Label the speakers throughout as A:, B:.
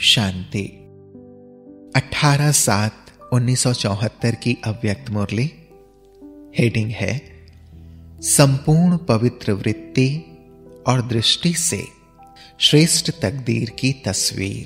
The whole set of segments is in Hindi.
A: शांति। 18/7/1974 की अव्यक्त मुरली। हेडिंग है संपूर्ण पवित्र वृत्ति और दृष्टि से श्रेष्ठ तकदीर की तस्वीर।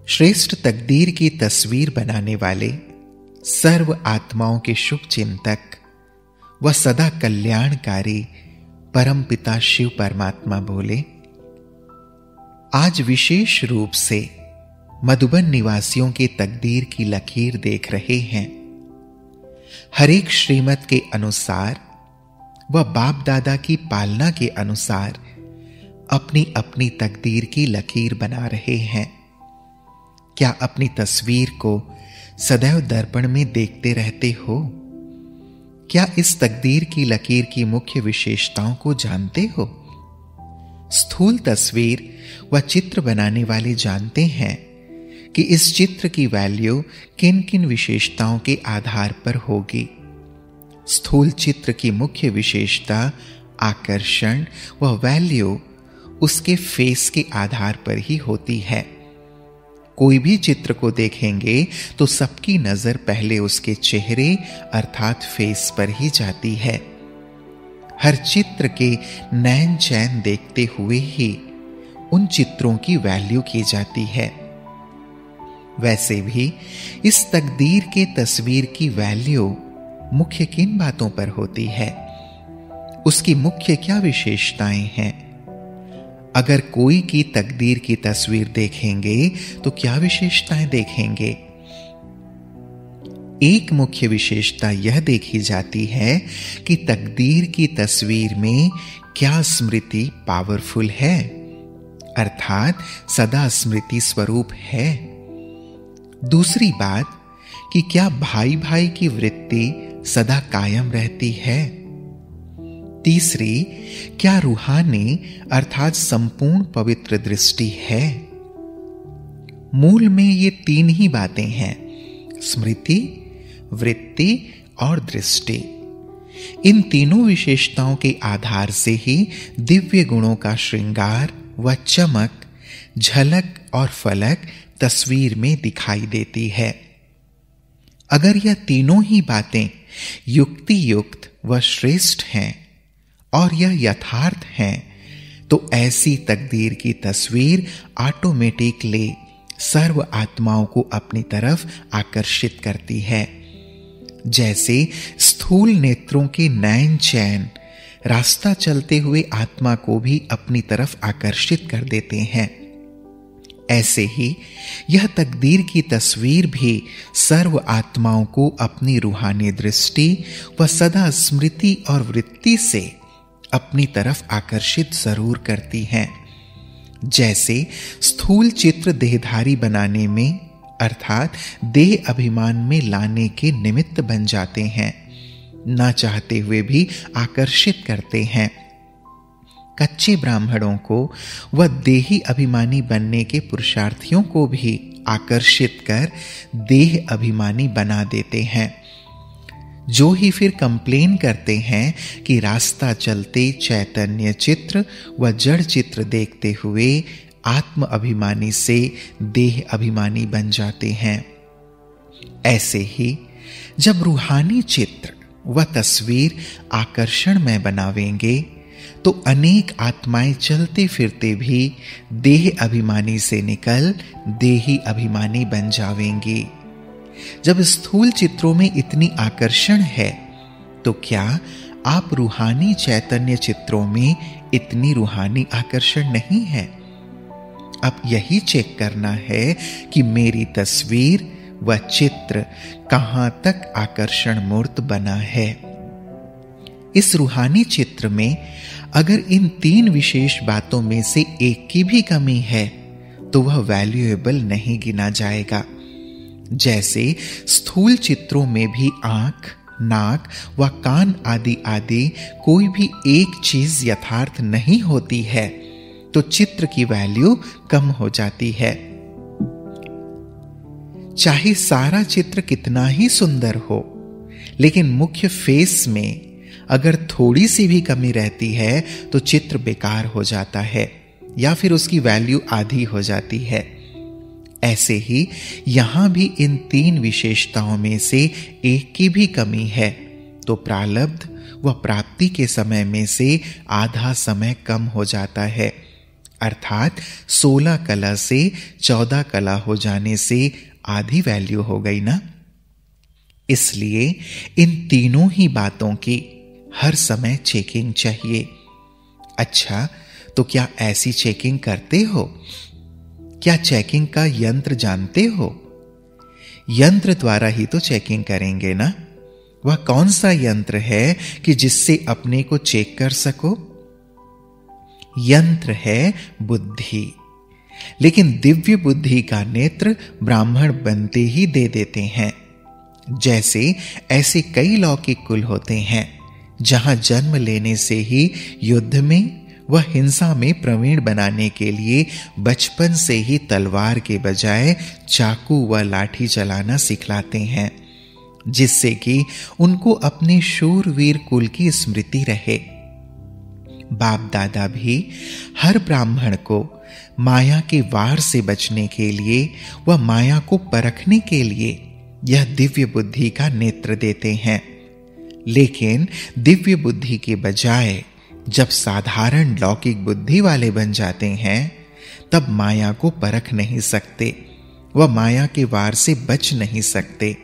A: श्रेष्ठ तकदीर की तस्वीर बनाने वाले सर्व आत्माओं के शुभ चिंतक व सदा कल्याणकारी परमपिता शिव परमात्मा बोले, आज विशेष रूप से मधुबन निवासियों के तकदीर की लकीर देख रहे हैं। हर एक श्रीमत के अनुसार व बाप दादा की पालना के अनुसार अपनी अपनी तकदीर की लकीर बना रहे हैं। क्या अपनी तस्वीर को सदैव दर्पण में देखते रहते हो? क्या इस तकदीर की लकीर की मुख्य विशेषताओं को जानते हो? स्थूल तस्वीर व चित्र बनाने वाले जानते हैं कि इस चित्र की वैल्यू किन किन विशेषताओं के आधार पर होगी। स्थूल चित्र की मुख्य विशेषता आकर्षण व वैल्यू उसके फेस के आधार पर ही होती है। कोई भी चित्र को देखेंगे तो सबकी नजर पहले उसके चेहरे अर्थात फेस पर ही जाती है। हर चित्र के नैन चैन देखते हुए ही उन चित्रों की वैल्यू की जाती है। वैसे भी इस तकदीर के तस्वीर की वैल्यू मुख्य किन बातों पर होती है? उसकी मुख्य क्या विशेषताएं हैं? अगर कोई की तकदीर की तस्वीर देखेंगे तो क्या विशेषताएं देखेंगे? एक मुख्य विशेषता यह देखी जाती है कि तकदीर की तस्वीर में क्या स्मृति पावरफुल है, अर्थात सदा स्मृति स्वरूप है। दूसरी बात कि क्या भाई भाई की वृत्ति सदा कायम रहती है। तीसरी, क्या रूहानी अर्थात संपूर्ण पवित्र दृष्टि है। मूल में ये तीन ही बातें हैं, स्मृति, वृत्ति और दृष्टि। इन तीनों विशेषताओं के आधार से ही दिव्य गुणों का श्रृंगार व चमक, झलक और फलक तस्वीर में दिखाई देती है। अगर यह तीनों ही बातें युक्ति युक्त व श्रेष्ठ हैं और यह यथार्थ हैं तो ऐसी तकदीर की तस्वीर ऑटोमेटिकली सर्व आत्माओं को अपनी तरफ आकर्षित करती है। जैसे स्थूल नेत्रों के नैन चैन रास्ता चलते हुए आत्मा को भी अपनी तरफ आकर्षित कर देते हैं, ऐसे ही यह तकदीर की तस्वीर भी सर्व आत्माओं को अपनी रूहानी दृष्टि व सदा स्मृति और वृत्ति से अपनी तरफ आकर्षित जरूर करती हैं। जैसे स्थूल चित्र देहधारी बनाने में अर्थात देह अभिमान में लाने के निमित्त बन जाते हैं, ना चाहते हुए भी आकर्षित करते हैं। कच्चे ब्राह्मणों को व देही अभिमानी बनने के पुरुषार्थियों को भी आकर्षित कर देह अभिमानी बना देते हैं, जो ही फिर कंप्लेन करते हैं कि रास्ता चलते चैतन्य चित्र व जड़ चित्र देखते हुए आत्म अभिमानी से देह अभिमानी बन जाते हैं। ऐसे ही जब रूहानी चित्र व तस्वीर आकर्षण में बनावेंगे तो अनेक आत्माएं चलते फिरते भी देह अभिमानी से निकल देही अभिमानी बन जावेंगी। जब स्थूल चित्रों में इतनी आकर्षण है तो क्या आप रूहानी चैतन्य चित्रों में इतनी रूहानी आकर्षण नहीं है? अब यही चेक करना है कि मेरी तस्वीर व चित्र कहां तक आकर्षण मूर्त बना है। इस रूहानी चित्र में अगर इन तीन विशेष बातों में से एक की भी कमी है तो वह वैल्यूएबल नहीं गिना जाएगा। जैसे स्थूल चित्रों में भी आंख, नाक व कान आदि आदि कोई भी एक चीज यथार्थ नहीं होती है तो चित्र की वैल्यू कम हो जाती है। चाहे सारा चित्र कितना ही सुंदर हो, लेकिन मुख्य फेस में अगर थोड़ी सी भी कमी रहती है तो चित्र बेकार हो जाता है या फिर उसकी वैल्यू आधी हो जाती है। ऐसे ही यहां भी इन 3 विशेषताओं में से एक की भी कमी है तो प्रारब्ध व प्राप्ति के समय में से आधा समय कम हो जाता है, अर्थात 16 कला से 14 कला हो जाने से आधी वैल्यू हो गई ना। इसलिए इन तीनों ही बातों की हर समय चेकिंग चाहिए। अच्छा, तो क्या ऐसी चेकिंग करते हो? क्या चेकिंग का यंत्र जानते हो? यंत्र द्वारा ही तो चेकिंग करेंगे ना। वह कौन सा यंत्र है कि जिससे अपने को चेक कर सको? यंत्र है बुद्धि। लेकिन दिव्य बुद्धि का नेत्र ब्राह्मण बनते ही दे देते हैं। जैसे ऐसे कई लौकिक कुल होते हैं जहां जन्म लेने से ही युद्ध में व हिंसा में प्रवीण बनाने के लिए बचपन से ही तलवार के बजाय चाकू व लाठी चलाना सिखलाते हैं, जिससे कि उनको अपने शूरवीर कुल की स्मृति रहे। बाप दादा भी हर ब्राह्मण को माया के वार से बचने के लिए व माया को परखने के लिए यह दिव्य बुद्धि का नेत्र देते हैं। लेकिन दिव्य बुद्धि के बजाय जब साधारण लौकिक बुद्धि वाले बन जाते हैं तब माया को परख नहीं सकते, वह माया के वार से बच नहीं सकते,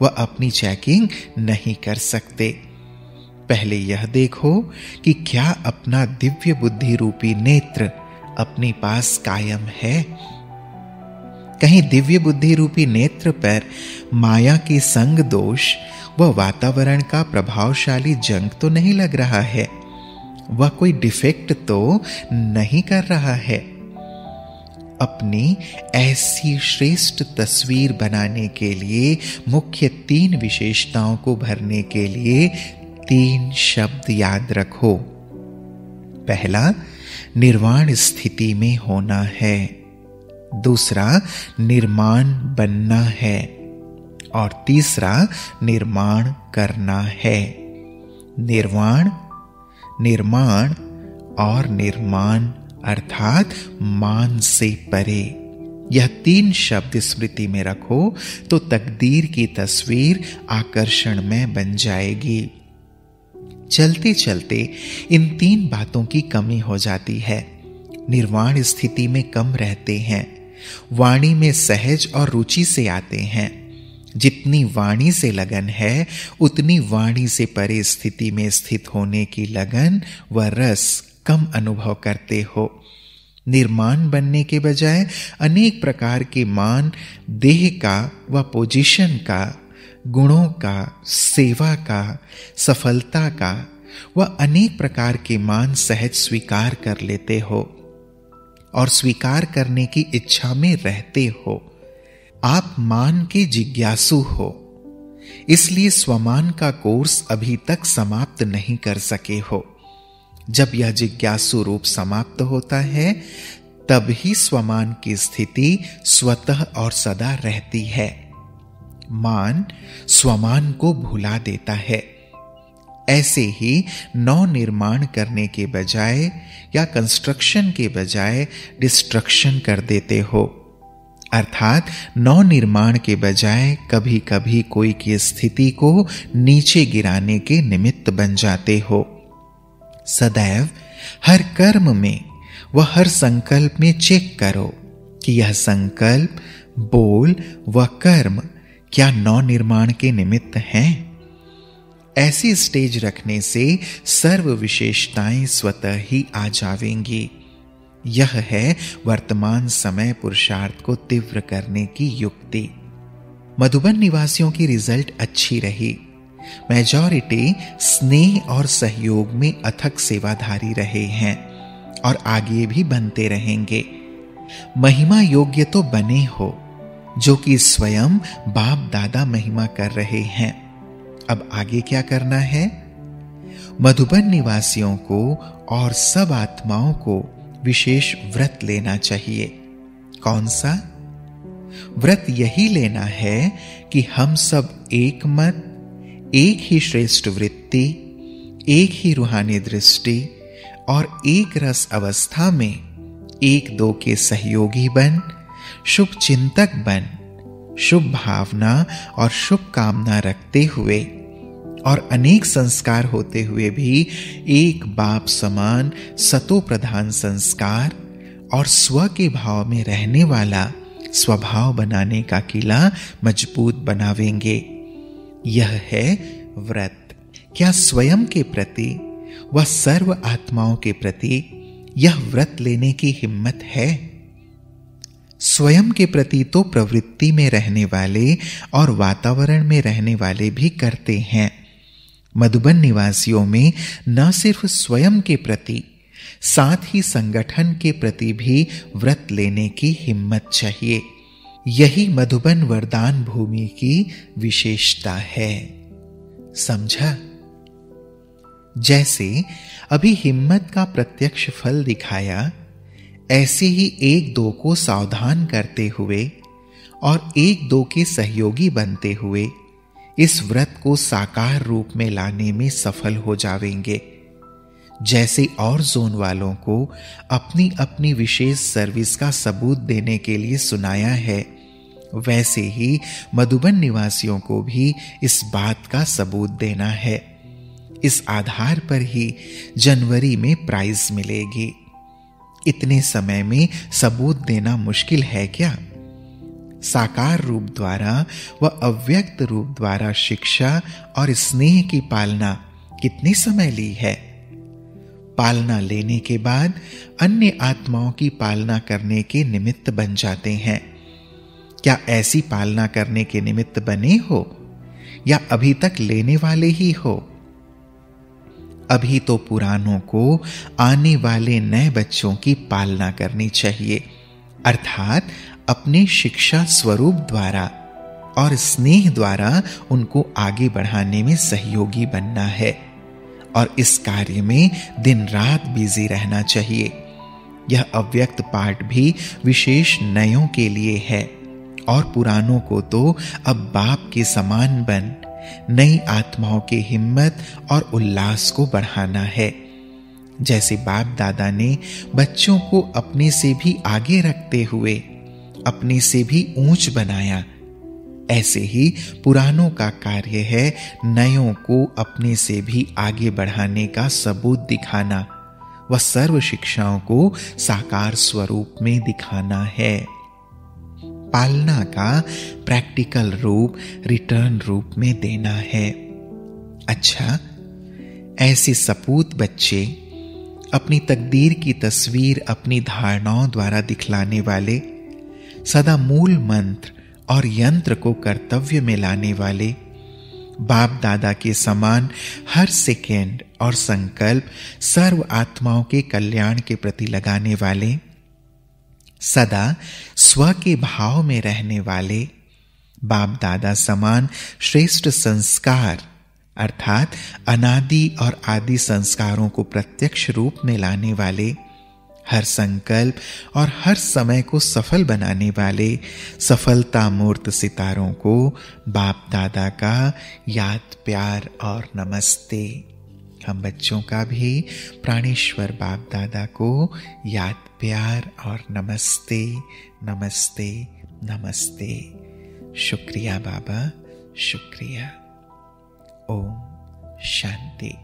A: वह अपनी चेकिंग नहीं कर सकते। पहले यह देखो कि क्या अपना दिव्य बुद्धि रूपी नेत्र अपने पास कायम है। कहीं दिव्य बुद्धि रूपी नेत्र पर माया के संग दोष व वातावरण का प्रभावशाली जंग तो नहीं लग रहा है, वह कोई डिफेक्ट तो नहीं कर रहा है। अपनी ऐसी श्रेष्ठ तस्वीर बनाने के लिए मुख्य 3 विशेषताओं को भरने के लिए 3 शब्द याद रखो। पहला, निर्वाण स्थिति में होना है। दूसरा, निर्माण बनना है। और तीसरा, निर्माण करना है। निर्वाण, निर्माण और निर्माण अर्थात मान से परे, यह 3 शब्द स्मृति में रखो तो तकदीर की तस्वीर आकर्षण में बन जाएगी। चलते चलते इन 3 बातों की कमी हो जाती है। निर्वाण स्थिति में कम रहते हैं, वाणी में सहज और रुचि से आते हैं। जितनी वाणी से लगन है उतनी वाणी से परे स्थिति में स्थित होने की लगन व रस कम अनुभव करते हो। निर्माण बनने के बजाय अनेक प्रकार के मान देह का व पोजीशन का, गुणों का, सेवा का, सफलता का व अनेक प्रकार के मान सहज स्वीकार कर लेते हो और स्वीकार करने की इच्छा में रहते हो। आप मान के जिज्ञासु हो, इसलिए स्वमान का कोर्स अभी तक समाप्त नहीं कर सके हो। जब यह जिज्ञासु रूप समाप्त होता है तब ही स्वमान की स्थिति स्वतः और सदा रहती है। मान स्वमान को भुला देता है। ऐसे ही नव निर्माण करने के बजाय या कंस्ट्रक्शन के बजाय डिस्ट्रक्शन कर देते हो, अर्थात नव निर्माण के बजाय कभी कभी कोई की स्थिति को नीचे गिराने के निमित्त बन जाते हो। सदैव हर कर्म में व हर संकल्प में चेक करो कि यह संकल्प, बोल व कर्म क्या नव निर्माण के निमित्त हैं। ऐसी स्टेज रखने से सर्व विशेषताएं स्वतः ही आ जावेंगी। यह है वर्तमान समय पुरुषार्थ को तीव्र करने की युक्ति। मधुबन निवासियों की रिजल्ट अच्छी रही। मेजॉरिटी स्नेह और सहयोग में अथक सेवाधारी रहे हैं और आगे भी बनते रहेंगे। महिमा योग्य तो बने हो, जो कि स्वयं बाप दादा महिमा कर रहे हैं। अब आगे क्या करना है? मधुबन निवासियों को और सब आत्माओं को विशेष व्रत लेना चाहिए। कौन सा व्रत? यही लेना है कि हम सब एक मत, एक ही श्रेष्ठ वृत्ति, एक ही रूहानी दृष्टि और एक रस अवस्था में एक दो के सहयोगी बन शुभ चिंतक बन शुभ भावना और शुभ कामना रखते हुए और अनेक संस्कार होते हुए भी एक बाप समान सतो प्रधान संस्कार और स्व के भाव में रहने वाला स्वभाव बनाने का किला मजबूत बनावेंगे। यह है व्रत। क्या स्वयं के प्रति व सर्व आत्माओं के प्रति यह व्रत लेने की हिम्मत है? स्वयं के प्रति तो प्रवृत्ति में रहने वाले और वातावरण में रहने वाले भी करते हैं। मधुबन निवासियों में न सिर्फ स्वयं के प्रति साथ ही संगठन के प्रति भी व्रत लेने की हिम्मत चाहिए। यही मधुबन वरदान भूमि की विशेषता है। समझा? जैसे अभी हिम्मत का प्रत्यक्ष फल दिखाया, ऐसे ही एक दो को सावधान करते हुए और एक दो के सहयोगी बनते हुए इस व्रत को साकार रूप में लाने में सफल हो जावेंगे। जैसे और जोन वालों को अपनी अपनी विशेष सर्विस का सबूत देने के लिए सुनाया है, वैसे ही मधुबन निवासियों को भी इस बात का सबूत देना है। इस आधार पर ही जनवरी में प्राइज मिलेगी। इतने समय में सबूत देना मुश्किल है क्या? साकार रूप द्वारा व अव्यक्त रूप द्वारा शिक्षा और स्नेह की पालना कितने समय ली है? पालना लेने के बाद अन्य आत्माओं की पालना करने के निमित्त बन जाते हैं। क्या ऐसी पालना करने के निमित्त बने हो या अभी तक लेने वाले ही हो? अभी तो पुरानों को आने वाले नए बच्चों की पालना करनी चाहिए, अर्थात अपने शिक्षा स्वरूप द्वारा और स्नेह द्वारा उनको आगे बढ़ाने में सहयोगी बनना है और इस कार्य में दिन रात बिजी रहना चाहिए। यह अव्यक्त पाठ भी विशेष नयों के लिए है और पुरानों को तो अब बाप के समान बन नई आत्माओं की हिम्मत और उल्लास को बढ़ाना है। जैसे बाप दादा ने बच्चों को अपने से भी आगे रखते हुए अपने से भी ऊंच बनाया, ऐसे ही पुरानों का कार्य है नयों को अपने से भी आगे बढ़ाने का सबूत दिखाना व सर्व शिक्षाओं को साकार स्वरूप में दिखाना है। पालना का प्रैक्टिकल रूप रिटर्न रूप में देना है। अच्छा, ऐसे सपूत बच्चे अपनी तकदीर की तस्वीर अपनी धारणाओं द्वारा दिखलाने वाले, सदा मूल मंत्र और यंत्र को कर्तव्य में लाने वाले, बाप दादा के समान हर सेकेंड और संकल्प सर्व आत्माओं के कल्याण के प्रति लगाने वाले, सदा स्व के भाव में रहने वाले, बाप दादा समान श्रेष्ठ संस्कार अर्थात अनादि और आदि संस्कारों को प्रत्यक्ष रूप में लाने वाले, हर संकल्प और हर समय को सफल बनाने वाले सफलता मूर्त सितारों को बाप दादा का याद प्यार और नमस्ते। हम बच्चों का भी प्राणेश्वर बाप दादा को याद प्यार और नमस्ते नमस्ते नमस्ते। शुक्रिया बाबा, शुक्रिया। ओम शांति।